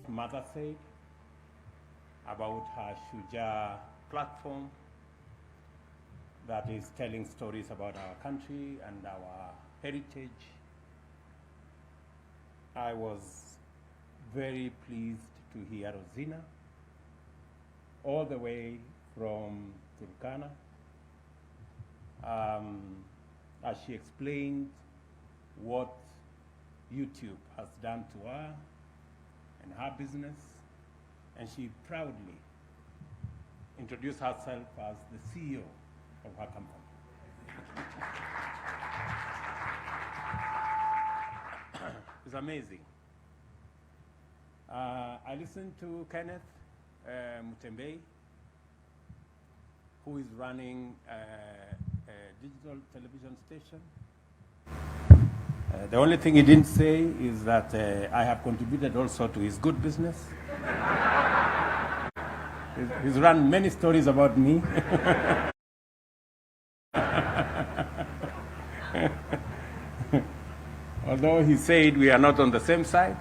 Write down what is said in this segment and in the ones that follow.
Mother said about her Shuja platform that is telling stories about our country and our heritage. I was very pleased to hear Rosina all the way from Turkana as she explained what YouTube has done to her and her business, and she proudly introduced herself as the CEO of her company. It's amazing. I listened to Kenneth Mutembei, who is running a digital television station. The only thing he didn't say is that I have contributed also to his good business. He's run many stories about me. Although he said we are not on the same side,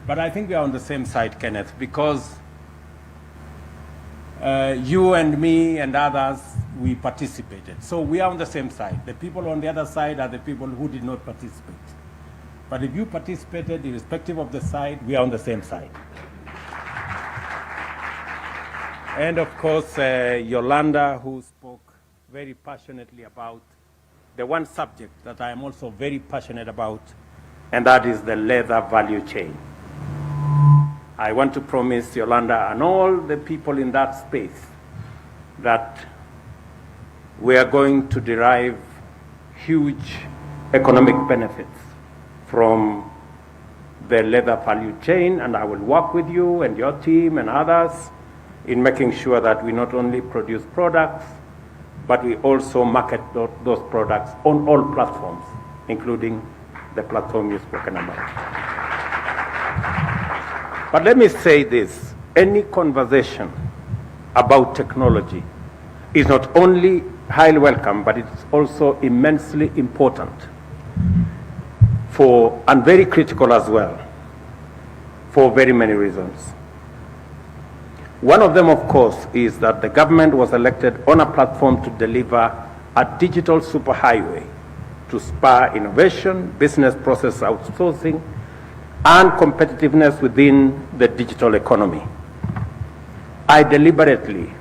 but I think we are on the same side, Kenneth, because you and me and others, we participated. So we are on the same side. The people on the other side are the people who did not participate. But if you participated, irrespective of the side, we are on the same side. And of course, Yolanda, who spoke very passionately about the one subject that I am also very passionate about, and that is the leather value chain. I want to promise Yolanda and all the people in that space that we are going to derive huge economic benefits from the leather value chain, and I will work with you and your team and others in making sure that we not only produce products, but we also market those products on all platforms, including the platform you've spoken about. But let me say this, any conversation about technology is not only highly welcome, but it's also immensely important and very critical as well, for very many reasons. One of them, of course, is that the government was elected on a platform to deliver a digital superhighway to spur innovation, business process outsourcing, and competitiveness within the digital economy. I deliberately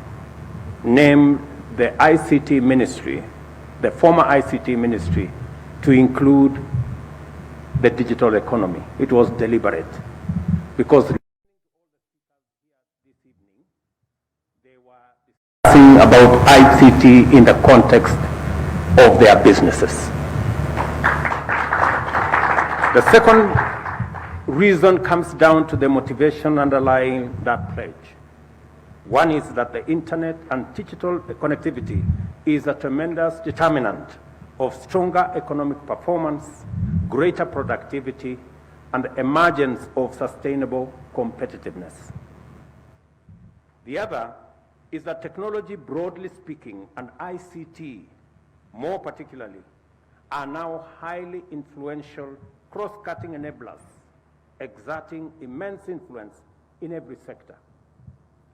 named the ICT ministry, the former ICT ministry, to include the digital economy. It was deliberate because they were discussing about ICT in the context of their businesses. The second reason comes down to the motivation underlying that pledge. One is that the internet and digital connectivity is a tremendous determinant of stronger economic performance, greater productivity, and the emergence of sustainable competitiveness. The other is that technology, broadly speaking, and ICT, more particularly, are now highly influential, cross-cutting enablers, exerting immense influence in every sector.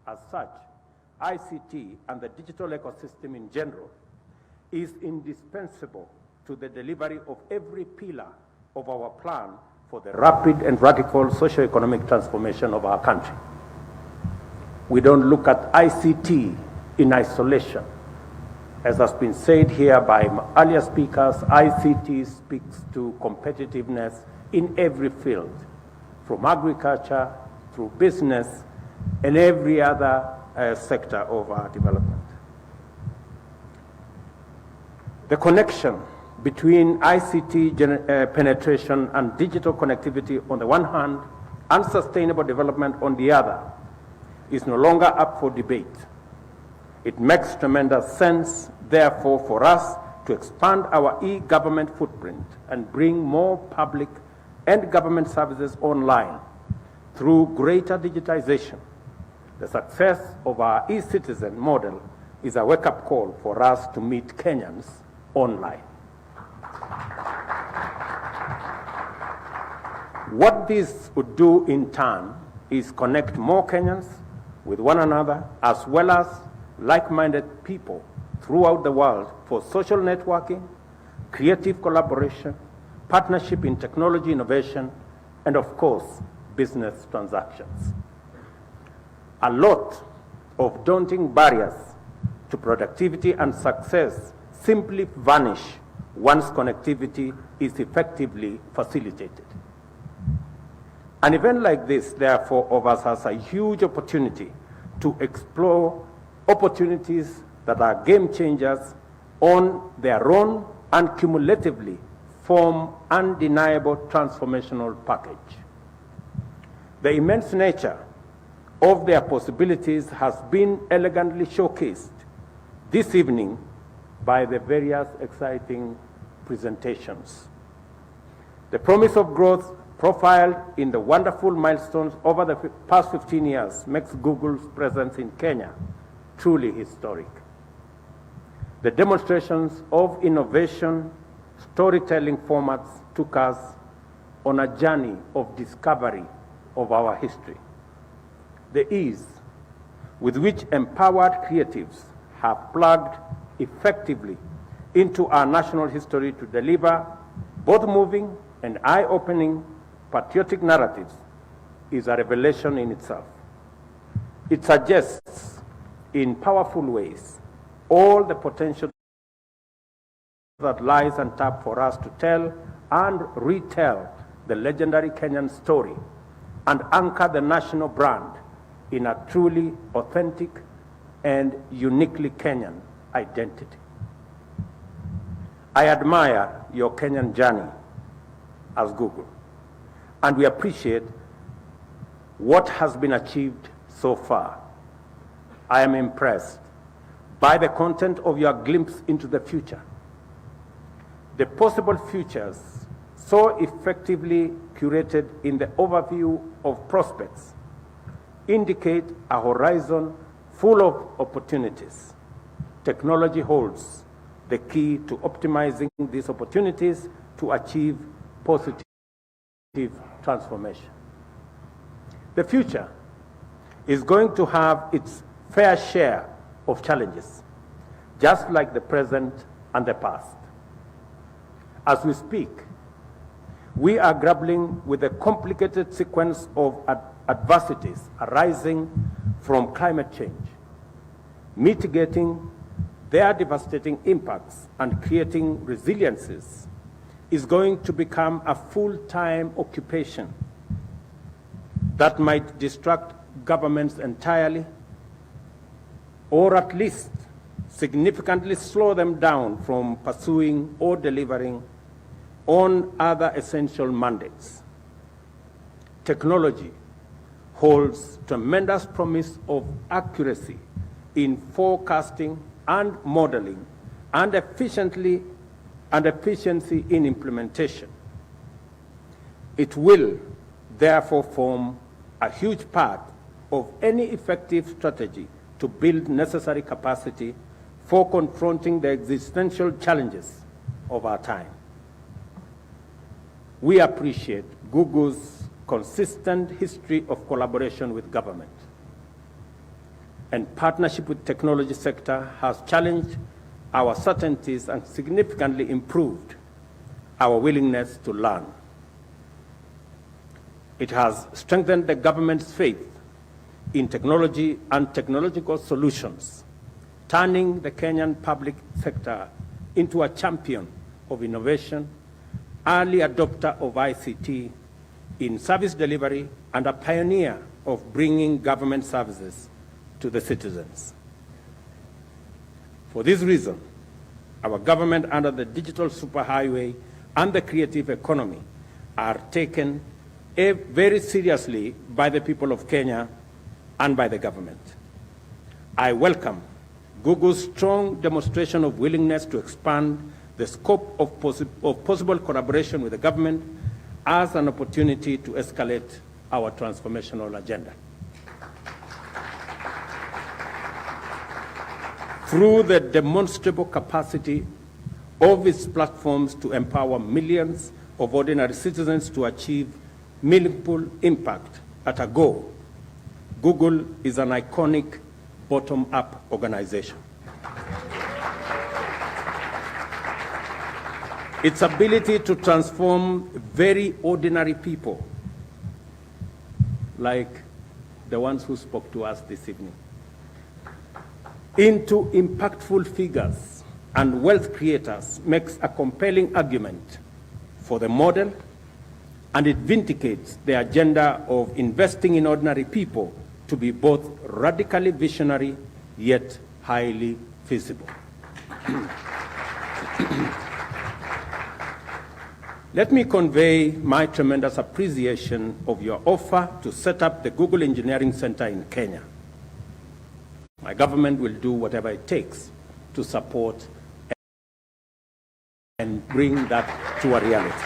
As such, ICT and the digital ecosystem in general is indispensable to the delivery of every pillar of our plan for the rapid and radical socio-economic transformation of our country. We don't look at ICT in isolation. As has been said here by earlier speakers, ICT speaks to competitiveness in every field, from agriculture through business and every other sector of our development. The connection between ICT penetration and digital connectivity on the one hand, and sustainable development on the other, is no longer up for debate. It makes tremendous sense, therefore, for us to expand our e-government footprint and bring more public and government services online through greater digitization. The success of our e-citizen model is a wake-up call for us to meet Kenyans online. What this would do in turn is connect more Kenyans with one another, as well as like-minded people throughout the world for social networking, creative collaboration, partnership in technology innovation, and of course, business transactions. A lot of daunting barriers to productivity and success simply vanish once connectivity is effectively facilitated. An event like this, therefore, offers us a huge opportunity to explore opportunities that are game changers on their own and cumulatively form undeniable transformational package. The immense nature of their possibilities has been elegantly showcased this evening by the various exciting presentations. The promise of growth profiled in the wonderful milestones over the past 15 years makes Google's presence in Kenya truly historic. The demonstrations of innovation storytelling formats took us on a journey of discovery of our history. The ease with which empowered creatives have plugged effectively into our national history to deliver both moving and eye-opening patriotic narratives is a revelation in itself. It suggests in powerful ways all the potential that lies untapped for us to tell and retell the legendary Kenyan story and anchor the national brand in a truly authentic and uniquely Kenyan identity. I admire your Kenyan journey as Google, and we appreciate what has been achieved so far. I am impressed by the content of your glimpse into the future. The possible futures so effectively curated in the overview of prospects indicate a horizon full of opportunities. Technology holds the key to optimizing these opportunities to achieve positive transformation. The future is going to have its fair share of challenges, just like the present and the past. As we speak, we are grappling with a complicated sequence of adversities arising from climate change, mitigating their devastating impacts and creating resiliences is going to become a full-time occupation that might distract governments entirely, or at least significantly slow them down from pursuing or delivering on other essential mandates. Technology holds tremendous promise of accuracy in forecasting and modeling and efficiency in implementation. It will therefore form a huge part of any effective strategy to build necessary capacity for confronting the existential challenges of our time. We appreciate Google's consistent history of collaboration with government, and partnership with technology sector has challenged our certainties and significantly improved our willingness to learn. It has strengthened the government's faith in technology and technological solutions, turning the Kenyan public sector into a champion of innovation, early adopter of ICT in service delivery, and a pioneer of bringing government services to the citizens. For this reason, our government under the digital superhighway and the creative economy are taken very seriously by the people of Kenya and by the government. I welcome Google's strong demonstration of willingness to expand the scope of possible collaboration with the government as an opportunity to escalate our transformational agenda. Through the demonstrable capacity of its platforms to empower millions of ordinary citizens to achieve meaningful impact at a go, Google is an iconic bottom-up organization. Its ability to transform very ordinary people, like the ones who spoke to us this evening, into impactful figures and wealth creators makes a compelling argument for the model, and it vindicates the agenda of investing in ordinary people to be both radically visionary yet highly feasible. Let me convey my tremendous appreciation of your offer to set up the Google Engineering Center in Kenya. My government will do whatever it takes to support and bring that to a reality.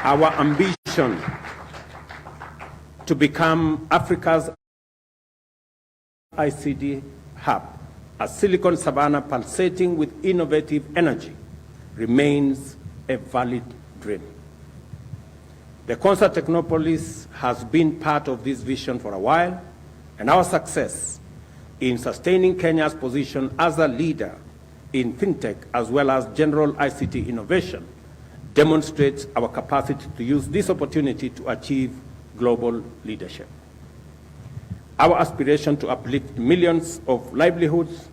Our ambition to become Africa's ICT hub, a Silicon Savannah pulsating with innovative energy, remains a valid dream. The Concert Technopolis has been part of this vision for a while, and our success in sustaining Kenya's position as a leader in fintech as well as general ICT innovation demonstrates our capacity to use this opportunity to achieve global leadership. Our aspiration to uplift millions of livelihoods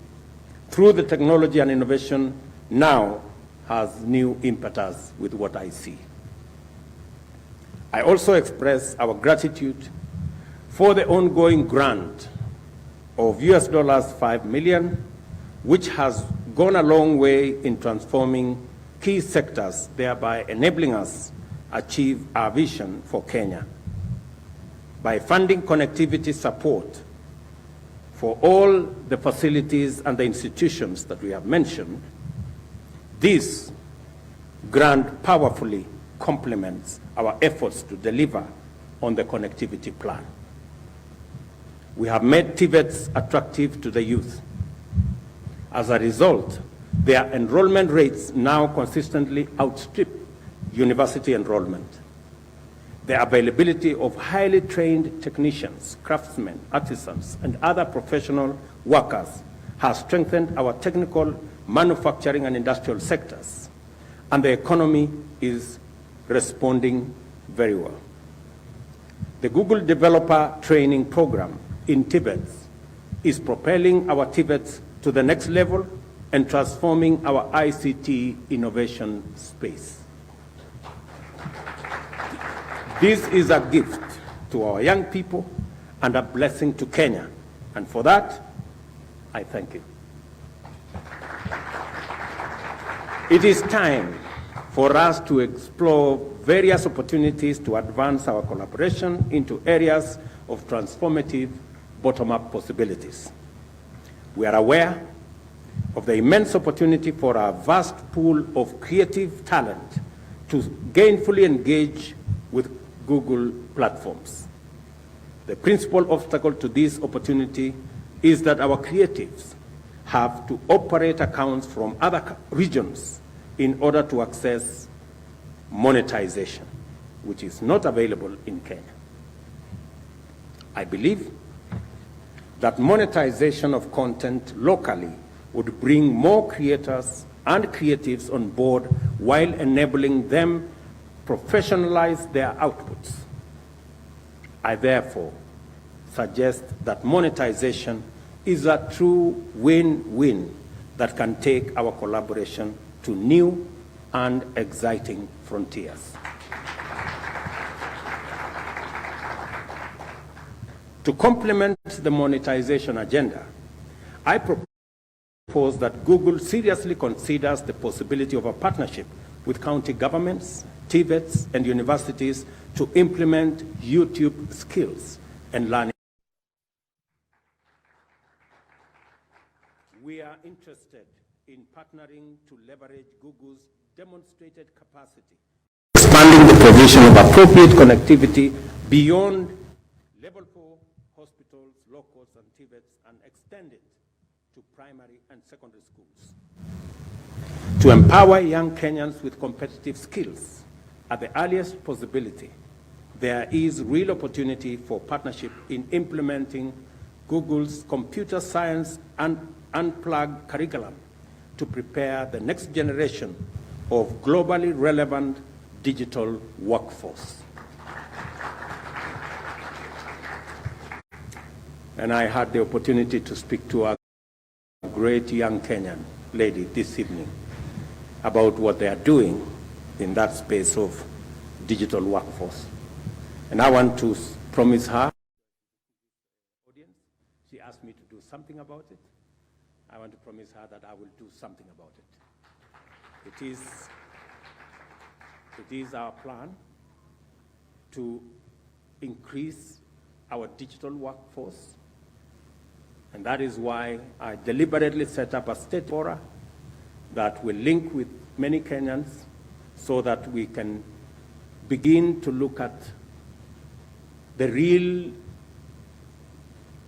through the technology and innovation now has new impetus with what I see. I also express our gratitude for the ongoing grant of $5 million, which has gone a long way in transforming key sectors, thereby enabling us achieve our vision for Kenya. By funding connectivity support for all the facilities and the institutions that we have mentioned, this grant powerfully complements our efforts to deliver on the connectivity plan. We have made TVETs attractive to the youth. As a result, their enrollment rates now consistently outstrip university enrollment. The availability of highly trained technicians, craftsmen, artisans, and other professional workers has strengthened our technical, manufacturing, and industrial sectors, and the economy is responding very well. The Google Developer Training Program in TVETs is propelling our TVETs to the next level and transforming our ICT innovation space. This is a gift to our young people and a blessing to Kenya, and for that, I thank you. It is time for us to explore various opportunities to advance our collaboration into areas of transformative bottom-up possibilities. We are aware of the immense opportunity for our vast pool of creative talent to gainfully engage with Google platforms. The principal obstacle to this opportunity is that our creatives have to operate accounts from other regions in order to access monetization, which is not available in Kenya. I believe that monetization of content locally would bring more creators and creatives on board while enabling them professionalize their outputs. I therefore suggest that monetization is a true win-win that can take our collaboration to new and exciting frontiers. To complement the monetization agenda, I propose that Google seriously considers the possibility of a partnership with county governments, TVETs, and universities to implement YouTube skills and learning. We are interested in partnering to leverage Google's demonstrated capacity, expanding the provision of appropriate connectivity beyond level 4 hospitals, locals, and TVETs, and extend it to primary and secondary schools. To empower young Kenyans with competitive skills, at the earliest possibility, there is real opportunity for partnership in implementing Google's computer science and unplugged curriculum to prepare the next generation of globally relevant digital workforce. And I had the opportunity to speak to a great young Kenyan lady this evening about what they are doing in that space of digital workforce. And I want to promise her, audience, she asked me to do something about it. I want to promise her that I will do something about it. It is our plan to increase our digital workforce, and that is why I deliberately set up a state forum that will link with many Kenyans so that we can begin to look at the real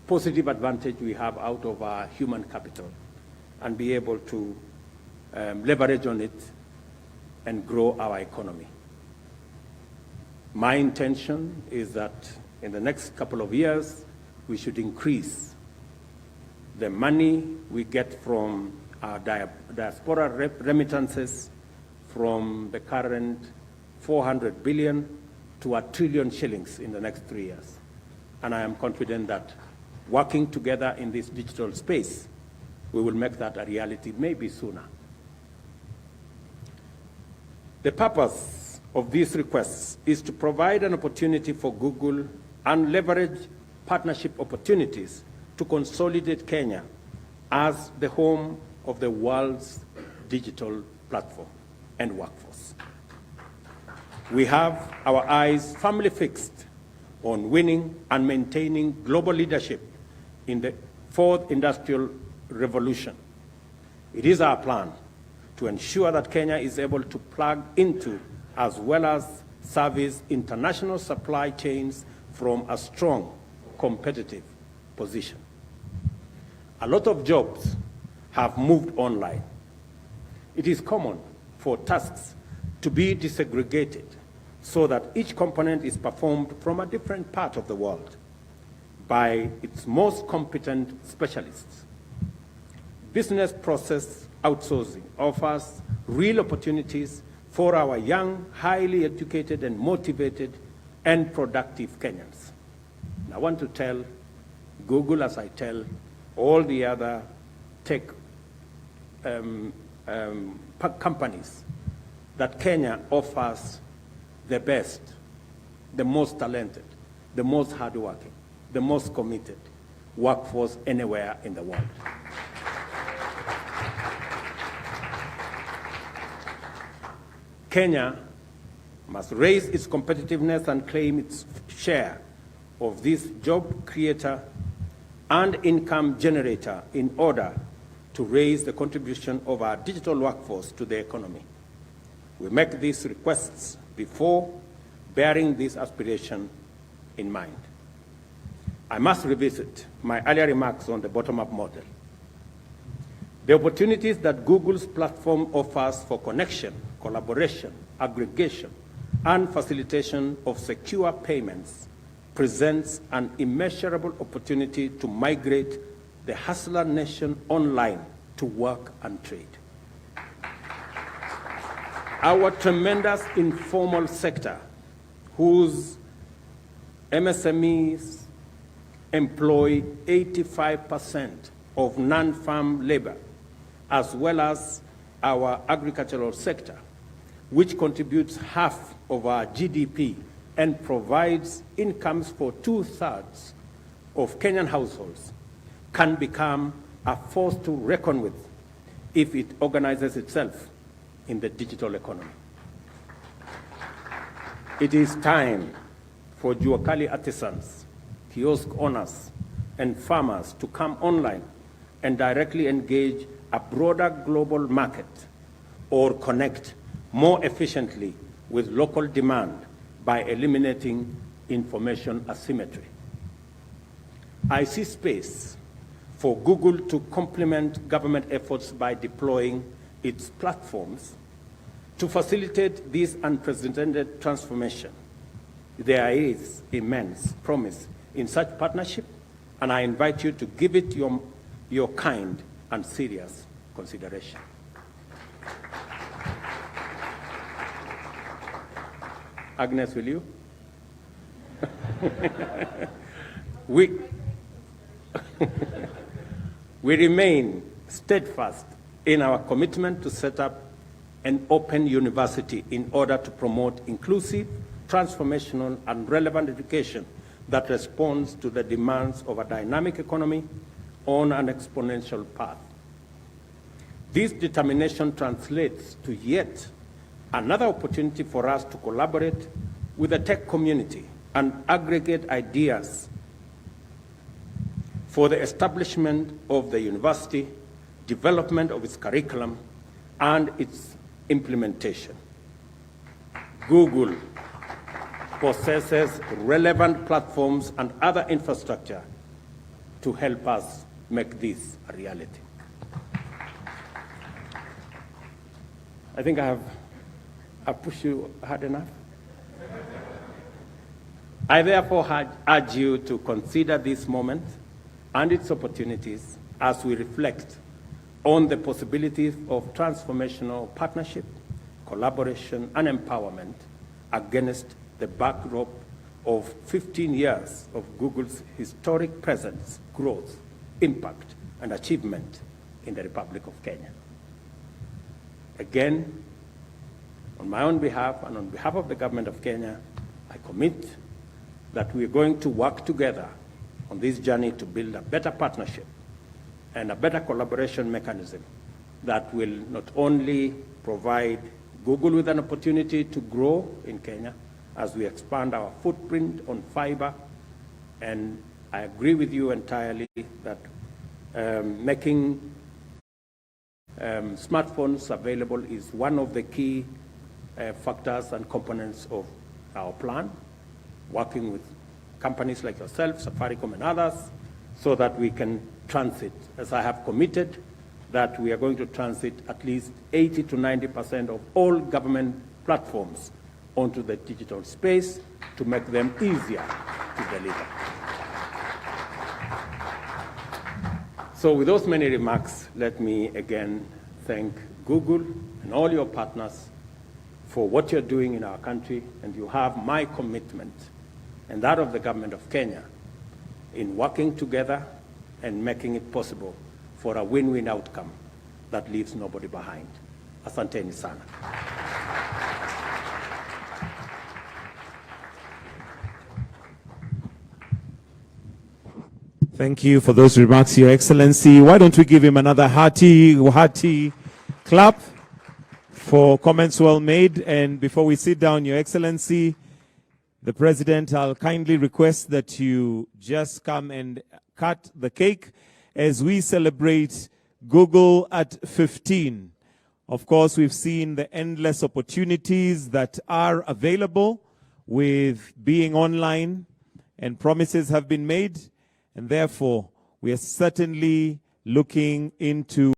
positive advantage we have out of our human capital and be able to leverage on it and grow our economy. My intention is that in the next couple of years, we should increase the money we get from our diaspora remittances from the current 400 billion to 1 trillion shillings in the next 3 years. And I am confident that working together in this digital space, we will make that a reality maybe sooner. The purpose of these requests is to provide an opportunity for Google and leverage partnership opportunities to consolidate Kenya as the home of the world's digital platform and workforce. We have our eyes firmly fixed on winning and maintaining global leadership in the fourth industrial revolution. It is our plan to ensure that Kenya is able to plug into as well as service international supply chains from a strong competitive position. A lot of jobs have moved online. It is common for tasks to be disaggregated so that each component is performed from a different part of the world by its most competent specialists. Business process outsourcing offers real opportunities for our young, highly educated and motivated and productive Kenyans. And I want to tell Google, as I tell all the other tech companies, that Kenya offers the best, the most talented, the most hardworking, the most committed workforce anywhere in the world. Kenya must raise its competitiveness and claim its share of this job creator and income generator in order to raise the contribution of our digital workforce to the economy. We make these requests before bearing this aspiration in mind. I must revisit my earlier remarks on the bottom-up model. The opportunities that Google's platform offers for connection, collaboration, aggregation, and facilitation of secure payments presents an immeasurable opportunity to migrate the hustler nation online to work and trade. Our tremendous informal sector, whose MSMEs employ 85% of non-farm labor, as well as our agricultural sector, which contributes half of our GDP and provides incomes for 2/3 of Kenyan households, can become a force to reckon with if it organizes itself in the digital economy. It is time for Juakali artisans, kiosk owners, and farmers to come online and directly engage a broader global market or connect more efficiently with local demand by eliminating information asymmetry. I see space for Google to complement government efforts by deploying its platforms To facilitate this unprecedented transformation, there is immense promise in such partnership, and I invite you to give it your kind and serious consideration. Agnes, will you? We remain steadfast in our commitment to set up an open university in order to promote inclusive, transformational, and relevant education that responds to the demands of a dynamic economy on an exponential path. This determination translates to yet another opportunity for us to collaborate with the tech community and aggregate ideas for the establishment of the university, development of its curriculum, and its implementation. Google possesses relevant platforms and other infrastructure to help us make this a reality. I think I've pushed you hard enough. I therefore urge you to consider this moment and its opportunities as we reflect on the possibilities of transformational partnership, collaboration, and empowerment against the backdrop of 15 years of Google's historic presence, growth, impact, and achievement in the Republic of Kenya. Again, on my own behalf and on behalf of the government of Kenya, I commit that we are going to work together on this journey to build a better partnership and a better collaboration mechanism that will not only provide Google with an opportunity to grow in Kenya as we expand our footprint on fiber, and I agree with you entirely that making smartphones available is one of the key factors and components of our plan, working with companies like yourself, Safaricom and others, so that we can transit, as I have committed, that we are going to transit at least 80 to 90% of all government platforms onto the digital space to make them easier to deliver. So with those many remarks, let me again thank Google and all your partners for what you're doing in our country, and you have my commitment and that of the government of Kenya in working together and making it possible for a win-win outcome that leaves nobody behind. Asanteni sana. Thank you for those remarks, Your Excellency. Why don't we give him another hearty clap for comments well made. And before we sit down, Your Excellency, the President, I'll kindly request that you just come and cut the cake as we celebrate Google at 15. Of course, we've seen the endless opportunities that are available with being online, and promises have been made, and therefore we are certainly looking into